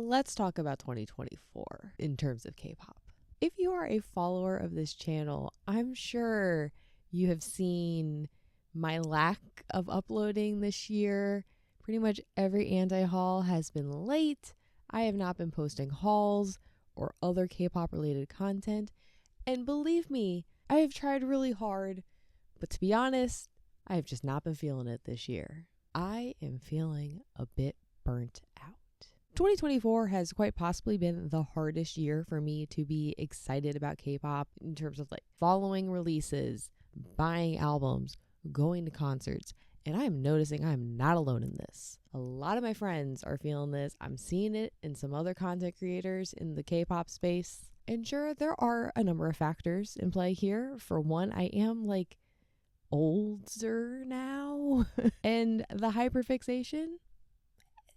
let's talk about 2024 in terms of K-pop. If you are a follower of this channel, I'm sure you have seen my lack of uploading this year. Pretty much every anti-haul has been late. I have not been posting hauls or other K-pop related content. And believe me, I have tried really hard, but to be honest, I have just not been feeling it this year. I am feeling a bit burnt out. 2024 has quite possibly been the hardest year for me to be excited about K-pop in terms of like following releases, buying albums, going to concerts, and I'm noticing I'm not alone in this. A lot of my friends are feeling this. I'm seeing it in some other content creators in the K-pop space. And sure, there are a number of factors in play here. For one, I am like older now and the hyperfixation,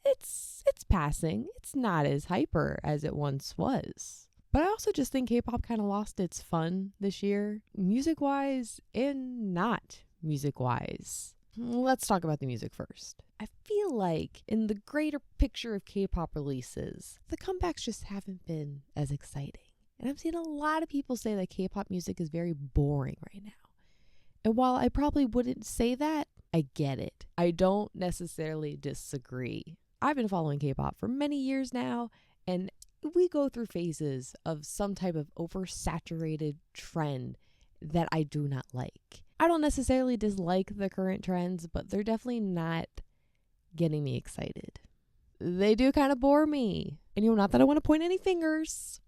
it's passing. It's not as hyper as it once was. But I also just think K-pop kind of lost its fun this year, music-wise and not music-wise. Let's talk about the music first. I feel like in the greater picture of K-pop releases, the comebacks just haven't been as exciting. And I'm seeing a lot of people say that K-pop music is very boring right now. And while I probably wouldn't say that, I get it. I don't necessarily disagree. I've been following K-pop for many years now, and we go through phases of some type of oversaturated trend that I do not like. I don't necessarily dislike the current trends, but they're definitely not getting me excited. They do kind of bore me. And not that I want to point any fingers.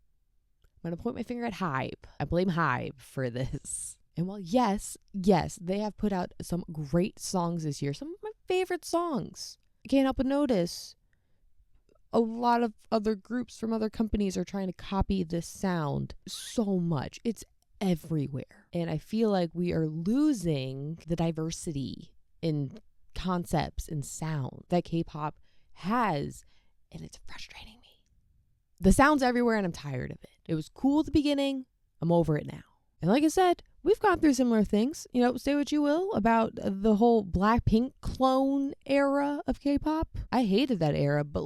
I'm going to point my finger at Hybe. I blame Hybe for this. And while yes, they have put out some great songs this year, some of my favorite songs. I can't help but notice a lot of other groups from other companies are trying to copy this sound so much. It's everywhere. And I feel like we are losing the diversity in concepts and sound that K-pop has, and it's frustrating me. The sound's everywhere and I'm tired of it. It was cool at the beginning. I'm over it now. And like I said, we've gone through similar things. Say what you will about the whole Blackpink clone era of K-pop. I hated that era, but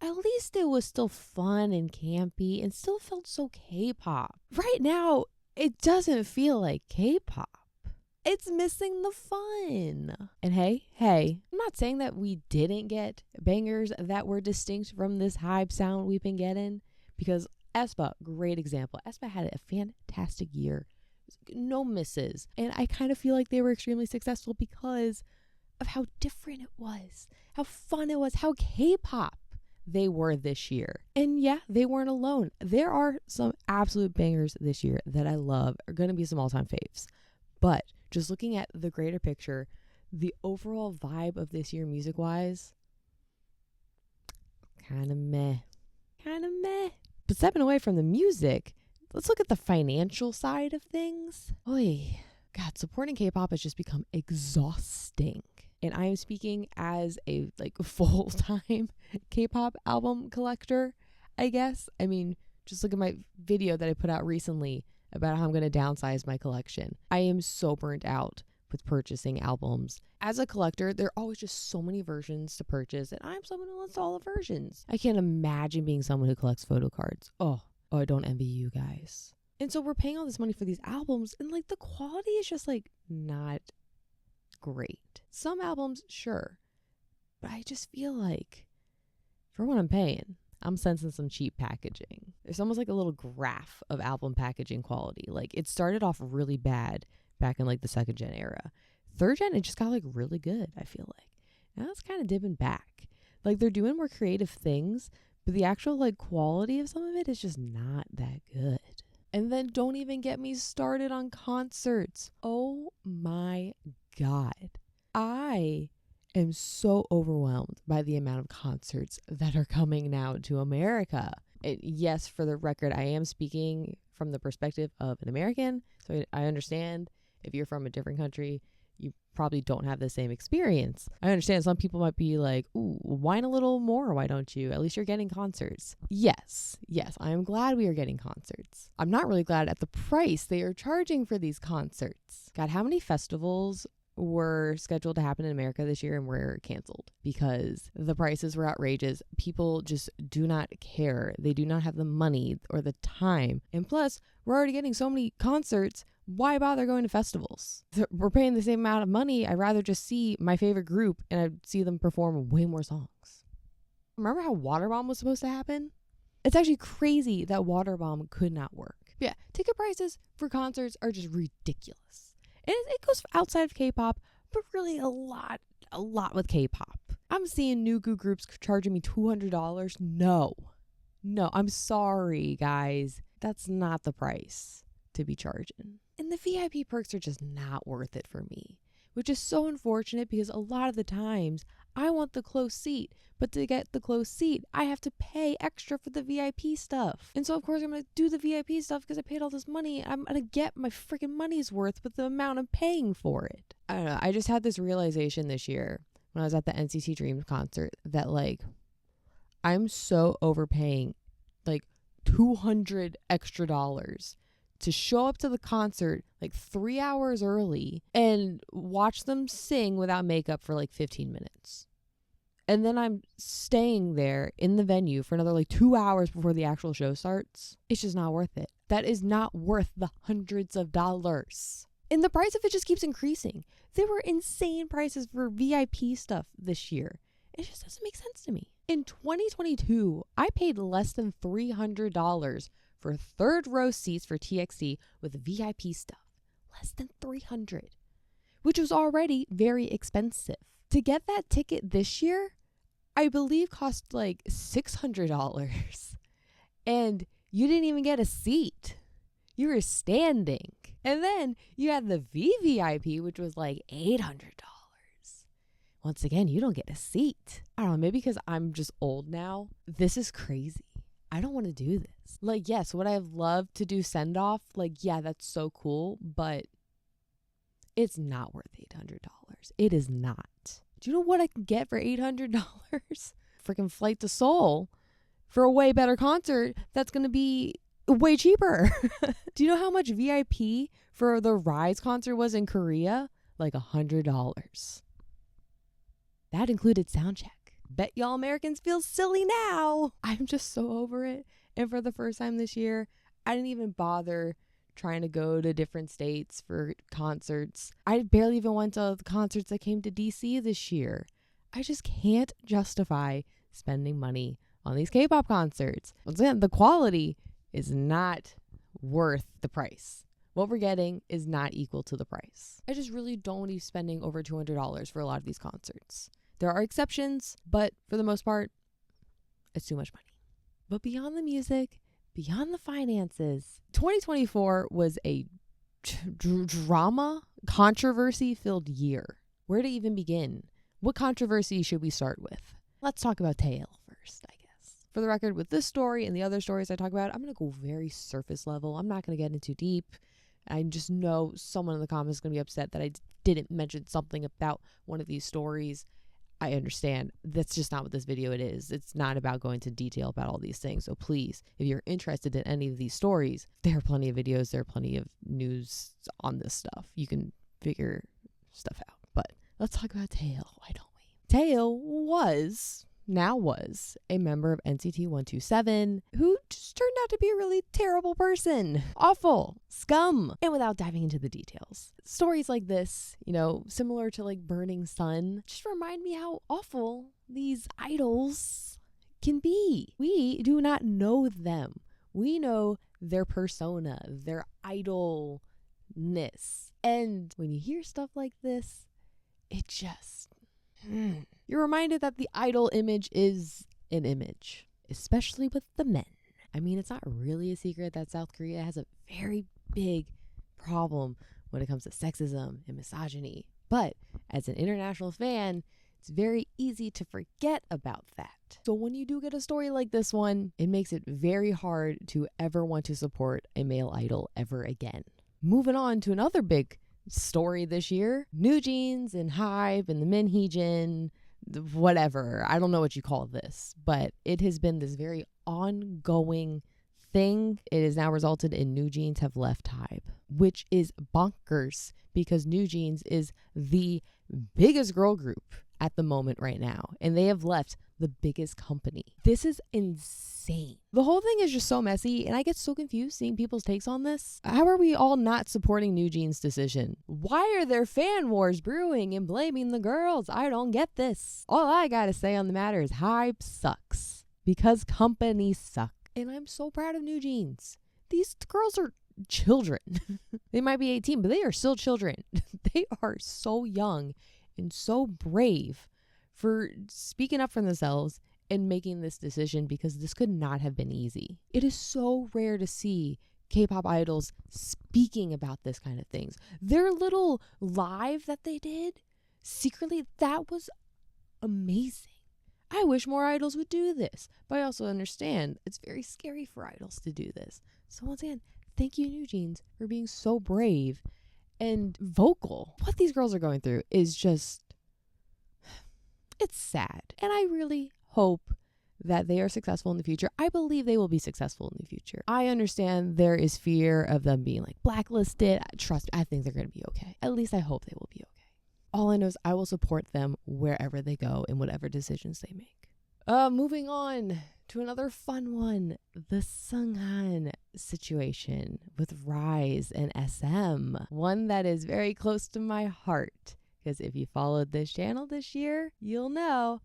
at least it was still fun and campy and still felt so K-pop. Right now, it doesn't feel like K-pop. It's missing the fun. And hey, I'm not saying that we didn't get bangers that were distinct from this Hybe sound we've been getting, because aespa, great example. aespa had a fantastic year. No misses. And I kind of feel like they were extremely successful because of how different it was, how fun it was, how K-pop they were this year. And yeah, they weren't alone. There are some absolute bangers this year that I love, are going to be some all-time faves. But just looking at the greater picture, the overall vibe of this year music-wise, kind of meh. But stepping away from the music, let's look at the financial side of things. Oy, God, supporting K-pop has just become exhausting. And I am speaking as a full-time K-pop album collector, I guess. I mean, just look at my video that I put out recently about how I'm going to downsize my collection. I am so burnt out with purchasing albums. As a collector, there are always just so many versions to purchase, and I'm someone who wants all the versions. I can't imagine being someone who collects photo cards. Oh, I don't envy you guys. And so we're paying all this money for these albums, and the quality is just not great. Some albums, sure, but I just feel like for what I'm paying, I'm sensing some cheap packaging. There's almost a little graph of album packaging quality. It started off really bad back in the second gen era. Third gen, it just got really good, I feel like. Now it's kind of dipping back. They're doing more creative things, but the actual quality of some of it is just not that good. And then don't even get me started on concerts. Oh my God. I am so overwhelmed by the amount of concerts that are coming now to America. Yes, for the record, I am speaking from the perspective of an American, so I understand if you're from a different country, you probably don't have the same experience. I understand some people might be like, ooh, whine a little more, why don't you? At least you're getting concerts. Yes, I am glad we are getting concerts. I'm not really glad at the price they are charging for these concerts. God, how many festivals were scheduled to happen in America this year and were canceled because the prices were outrageous. People just do not care. They do not have the money or the time. And plus, we're already getting so many concerts. Why bother going to festivals? We're paying the same amount of money. I'd rather just see my favorite group and I'd see them perform way more songs. Remember how Waterbomb was supposed to happen? It's actually crazy that Waterbomb could not work. Yeah, ticket prices for concerts are just ridiculous. And it goes outside of K-pop, but really a lot with K-pop. I'm seeing new groups charging me $200. No, I'm sorry, guys. That's not the price to be charging. And the VIP perks are just not worth it for me, which is so unfortunate because a lot of the times I want the close seat, but to get the close seat, I have to pay extra for the VIP stuff. And so, of course, I'm going to do the VIP stuff because I paid all this money. I'm going to get my freaking money's worth with the amount I'm paying for it. I don't know. I just had this realization this year when I was at the NCT Dream concert that, like, I'm so overpaying, like, $200 extra to show up to the concert like 3 hours early and watch them sing without makeup for like 15 minutes. And then I'm staying there in the venue for another like 2 hours before the actual show starts. It's just not worth it. That is not worth the hundreds of dollars. And the price of it just keeps increasing. There were insane prices for VIP stuff this year. It just doesn't make sense to me. In 2022, I paid less than $300 for third row seats for TXT with VIP stuff. Less than $300, which was already very expensive. To get that ticket this year, I believe cost like $600. And you didn't even get a seat. You were standing. And then you had the VVIP, which was like $800. Once again, you don't get a seat. I don't know, maybe because I'm just old now. This is crazy. I don't want to do this. Like, yes, would I have loved to do send off? Like, yeah, that's so cool, but it's not worth $800. It is not. Do you know what I can get for $800? Freaking flight to Seoul for a way better concert that's going to be way cheaper. Do you know how much VIP for the Rise concert was in Korea? Like $100. That included soundcheck. Bet y'all Americans feel silly now. I'm just so over it. And for the first time this year, I didn't even bother trying to go to different states for concerts. I barely even went to the concerts that came to DC this year. I just can't justify spending money on these K-pop concerts. Once again, the quality is not worth the price. What we're getting is not equal to the price. I just really don't want to be spending over $200 for a lot of these concerts. There are exceptions, but for the most part, it's too much money. But beyond the music, beyond the finances, 2024 was a drama, controversy-filled year. Where to even begin? What controversy should we start with? Let's talk about Taeil first, I guess. For the record, with this story and the other stories I talk about, I'm going to go very surface level. I'm not going to get into deep. I just know someone in the comments is going to be upset that I didn't mention something about one of these stories. I understand. That's just not what this video it is. It's not about going into detail about all these things. So please, if you're interested in any of these stories, there are plenty of videos, there are plenty of news on this stuff. You can figure stuff out. But let's talk about Taeil, why don't we? Taeil was a member of NCT 127 who just turned out to be a really terrible person. Awful. Scum. And without diving into the details, stories like this, you know, similar to like Burning Sun, just remind me how awful these idols can be. We do not know them. We know their persona, their idolness. And when you hear stuff like this, it just... You're reminded that the idol image is an image, especially with the men. I mean, it's not really a secret that South Korea has a very big problem when it comes to sexism and misogyny. But as an international fan, it's very easy to forget about that. So when you do get a story like this one, it makes it very hard to ever want to support a male idol ever again. Moving on to another big story this year, New Jeans and Hype and the Minheejin, whatever, I don't know what you call this, but it has been this very ongoing thing, it has now resulted in New Jeans have left Hybe, which is bonkers because New Jeans is the biggest girl group at the moment right now, and they have left the biggest company. This is insane. The whole thing is just so messy, and I get so confused seeing people's takes on this. How are we all not supporting New Jeans' decision? Why are there fan wars brewing and blaming the girls? I don't get this. All I gotta say on the matter is Hybe sucks because companies suck. And I'm so proud of New Jeans. These girls are children. They might be 18, but they are still children. They are so young and so brave for speaking up for themselves and making this decision, because this could not have been easy. It is so rare to see K-pop idols speaking about this kind of things. Their little live that they did secretly, that was amazing. I wish more idols would do this, but I also understand it's very scary for idols to do this. So once again, thank you, New Jeans, for being so brave and vocal. What these girls are going through is just, it's sad. And I really hope that they are successful in the future. I believe they will be successful in the future. I understand there is fear of them being like blacklisted. Trust me, I think they're going to be okay. At least I hope they will be okay. All I know is I will support them wherever they go and whatever decisions they make. Moving on to another fun one, the Seunghan situation with Rise and SM. One that is very close to my heart, because if you followed this channel this year, you'll know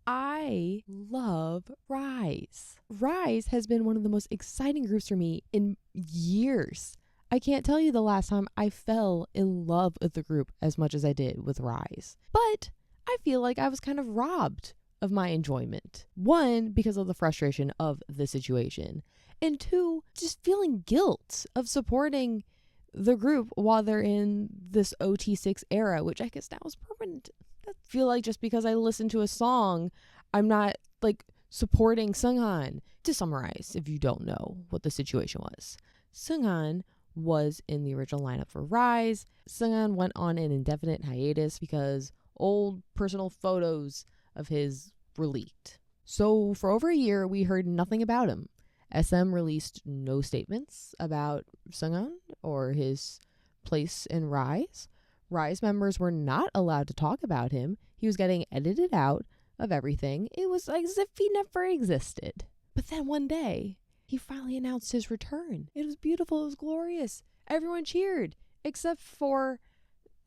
I love Rise. Rise has been one of the most exciting groups for me in years. I can't tell you the last time I fell in love with the group as much as I did with Rise. But I feel like I was kind of robbed of my enjoyment. One, because of the frustration of the situation. And two, just feeling guilt of supporting the group while they're in this OT6 era, which I guess now is permanent. I feel like just because I listen to a song, I'm not like supporting Seunghan. To summarize, if you don't know what the situation was, Seunghan was in the original lineup for Rise. Seunghan went on an indefinite hiatus because old personal photos of his were leaked. So for over a year, we heard nothing about him. SM released no statements about Seunghan or his place in Rise. Rise members were not allowed to talk about him. He was getting edited out of everything. It was like as if he never existed. But then one day, he finally announced his return. It was beautiful. It was glorious. Everyone cheered, except for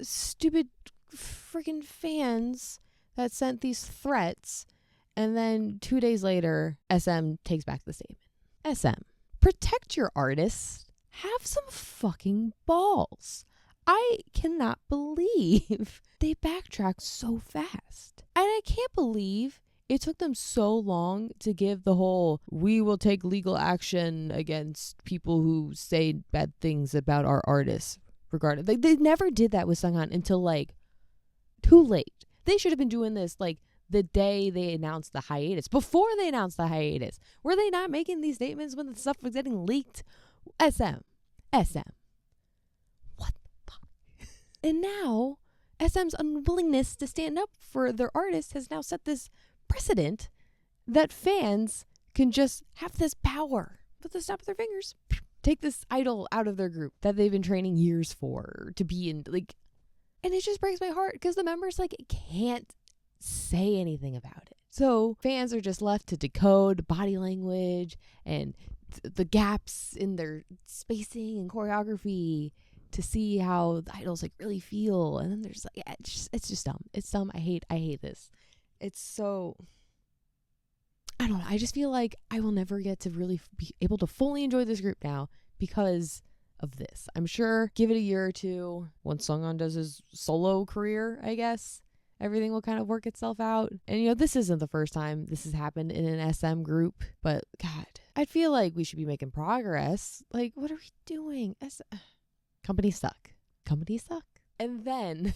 stupid freaking fans that sent these threats. And then 2 days later, SM takes back the statement. SM, protect your artists. Have some fucking balls. I cannot believe they backtracked so fast. And I can't believe it took them so long to give the whole, we will take legal action against people who say bad things about our artists regarding. Like, they never did that with Seunghan until like too late. They should have been doing this like the day they announced the hiatus, before they announced the hiatus. Were they not making these statements when the stuff was getting leaked? SM. What the fuck? And now SM's unwillingness to stand up for their artists has now set this precedent that fans can just have this power with the snap of their fingers, take this idol out of their group that they've been training years for to be in, like, and it just breaks my heart because the members like can't say anything about it. So fans are just left to decode body language and the gaps in their spacing and choreography to see how the idols like really feel. And then there's like, it's just dumb. It's dumb. I hate this. It's so, I don't know. I just feel like I will never get to really be able to fully enjoy this group now because of this. I'm sure give it a year or two, once Seunghan does his solo career, I guess, everything will kind of work itself out. And, you know, this isn't the first time this has happened in an SM group, but God, I feel like we should be making progress. Like, what are we doing? Companies suck. Companies suck. And then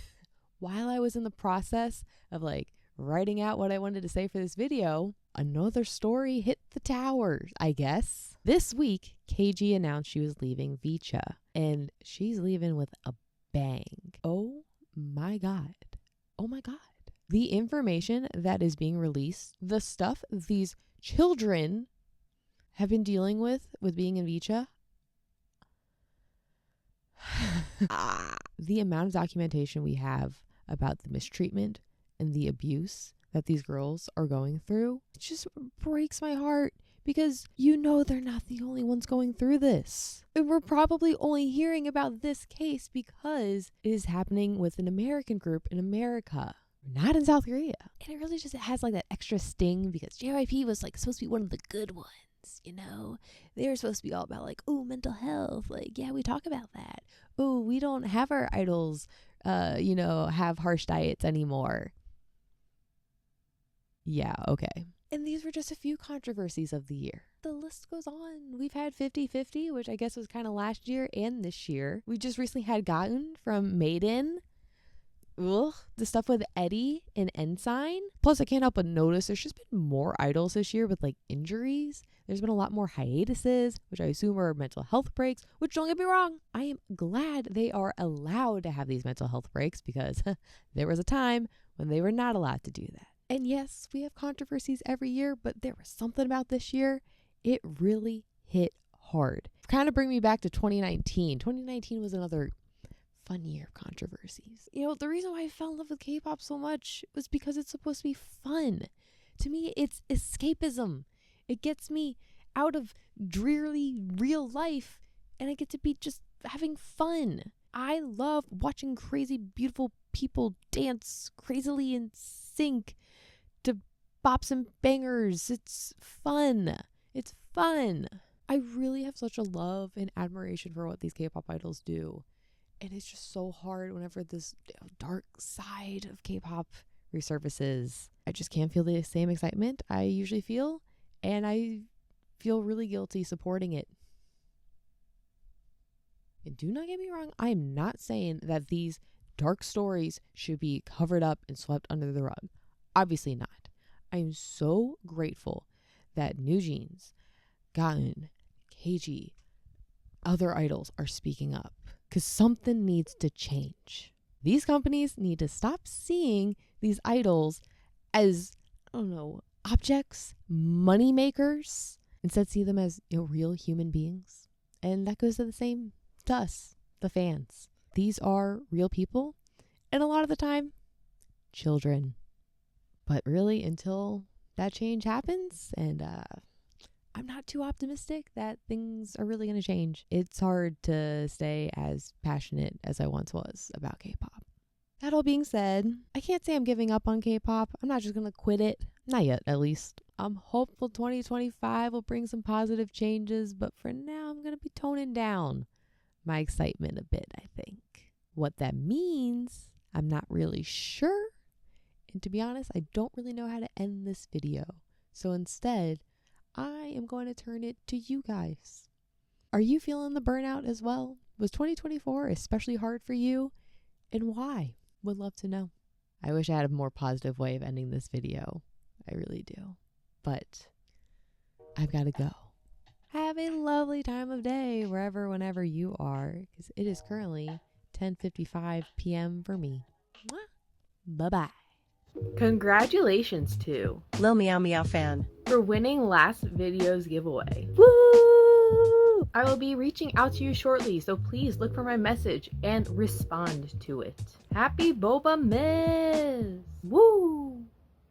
while I was in the process of like writing out what I wanted to say for this video, another story hit the towers, I guess. This week, KG announced she was leaving Vicha, and she's leaving with a bang. Oh my God. Oh my God. The information that is being released, the stuff these children have been dealing with being in Vicha, the amount of documentation we have about the mistreatment and the abuse that these girls are going through, it just breaks my heart, because they're not the only ones going through this. And we're probably only hearing about this case because it is happening with an American group in America, not in South Korea. And it really just has like that extra sting, because JYP was like supposed to be one of the good ones. They were supposed to be all about like, oh, mental health. Like, yeah, we talk about that. Oh, we don't have our idols, have harsh diets anymore. Yeah, okay. And these were just a few controversies of the year. The list goes on. We've had 50-50, which I guess was kind of last year and this year. We just recently had Gotten from Maiden. Ugh, the stuff with Eddie and Ensign. Plus, I can't help but notice there's just been more idols this year with like injuries. There's been a lot more hiatuses, which I assume are mental health breaks, which, don't get me wrong, I am glad they are allowed to have these mental health breaks, because there was a time when they were not allowed to do that. And yes, we have controversies every year, but there was something about this year. It really hit hard. Kind of bring me back to 2019. 2019 was another fun year of controversies. The reason why I fell in love with K-pop so much was because it's supposed to be fun. To me, it's escapism. It gets me out of dreary real life, and I get to be just having fun. I love watching crazy, beautiful people dance crazily in sync to bops and bangers. It's fun. It's fun. I really have such a love and admiration for what these K-pop idols do. And it's just so hard whenever this dark side of K-pop resurfaces. I just can't feel the same excitement I usually feel, and I feel really guilty supporting it. And do not get me wrong, I am not saying that these dark stories should be covered up and swept under the rug. Obviously not. I am so grateful that New Jeans, Gaon, KG, other idols are speaking up, because something needs to change. These companies need to stop seeing these idols as, objects, money makers. Instead, see them as real human beings. And that goes to the same to us, the fans. These are real people, and a lot of the time, children. But really, until that change happens, and I'm not too optimistic that things are really going to change. It's hard to stay as passionate as I once was about K-pop. That all being said, I can't say I'm giving up on K-pop. I'm not just going to quit it. Not yet, at least. I'm hopeful 2025 will bring some positive changes, but for now, I'm going to be toning down my excitement a bit, I think. What that means, I'm not really sure. And to be honest, I don't really know how to end this video. So instead, I am going to turn it to you guys. Are you feeling the burnout as well? Was 2024 especially hard for you? And why? Would love to know. I wish I had a more positive way of ending this video. I really do. But I've got to go. Have a lovely time of day whenever you are, because it is currently 10:55 p.m. for me. Bye-bye. Congratulations to Lil Meow Meow fan for winning last video's giveaway. Woo! I will be reaching out to you shortly, so please look for my message and respond to it. Happy BOBAMAS! Woo!